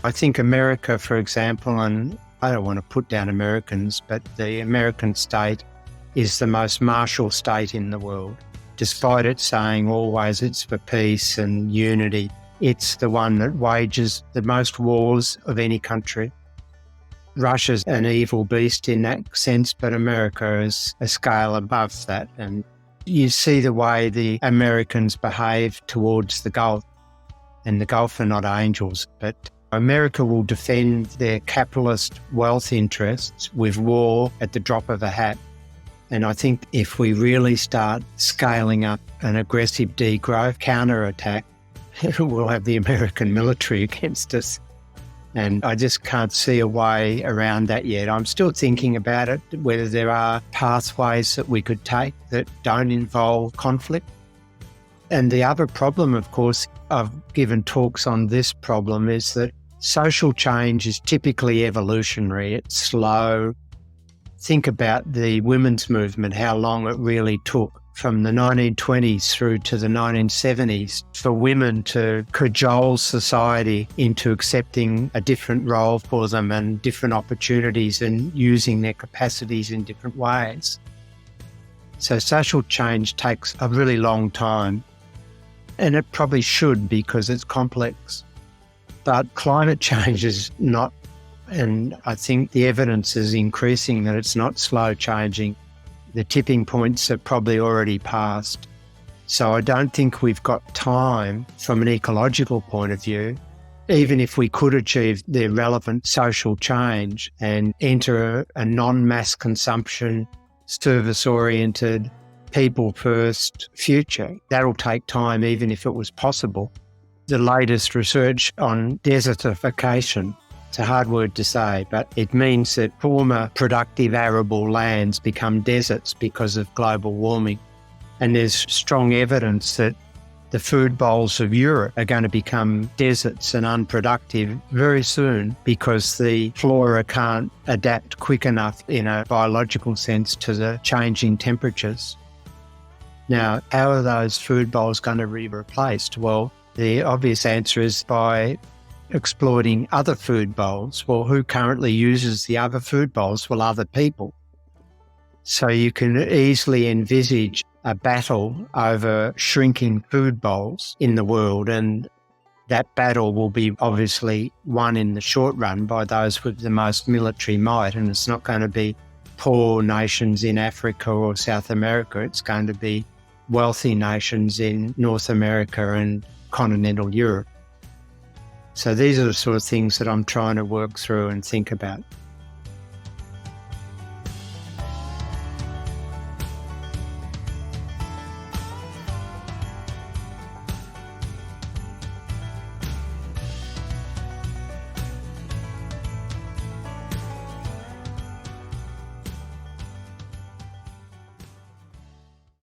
I think America, for example, and I don't want to put down Americans, but the American state is the most martial state in the world. Despite it saying always it's for peace and unity, it's the one that wages the most wars of any country. Russia's an evil beast in that sense, but America is a scale above that. And you see the way the Americans behave towards the Gulf, and the Gulf are not angels, but America will defend their capitalist wealth interests with war at the drop of a hat. And I think if we really start scaling up an aggressive degrowth counterattack, we'll have the American military against us. And I just can't see a way around that yet. I'm still thinking about it, whether there are pathways that we could take that don't involve conflict. And the other problem, of course, I've given talks on this problem, is that social change is typically evolutionary. It's slow. Think about the women's movement, how long it really took from the 1920s through to the 1970s for women to cajole society into accepting a different role for them and different opportunities and using their capacities in different ways. So social change takes a really long time, and it probably should because it's complex. But climate change is not, and I think the evidence is increasing that it's not slow changing. The tipping points are probably already passed. So I don't think we've got time from an ecological point of view, even if we could achieve the relevant social change and enter a non-mass consumption, service-oriented, people-first future. That'll take time, even if it was possible. The latest research on desertification, it's a hard word to say, but it means that former productive arable lands become deserts because of global warming. And there's strong evidence that the food bowls of Europe are going to become deserts and unproductive very soon because the flora can't adapt quick enough in a biological sense to the changing temperatures. Now, how are those food bowls going to be replaced? Well, the obvious answer is by exploiting other food bowls. Well, who currently uses the other food bowls? Well, other people. So you can easily envisage a battle over shrinking food bowls in the world, and that battle will be obviously won in the short run by those with the most military might, and it's not going to be poor nations in Africa or South America. It's going to be wealthy nations in North America and continental Europe. So these are the sort of things that I'm trying to work through and think about.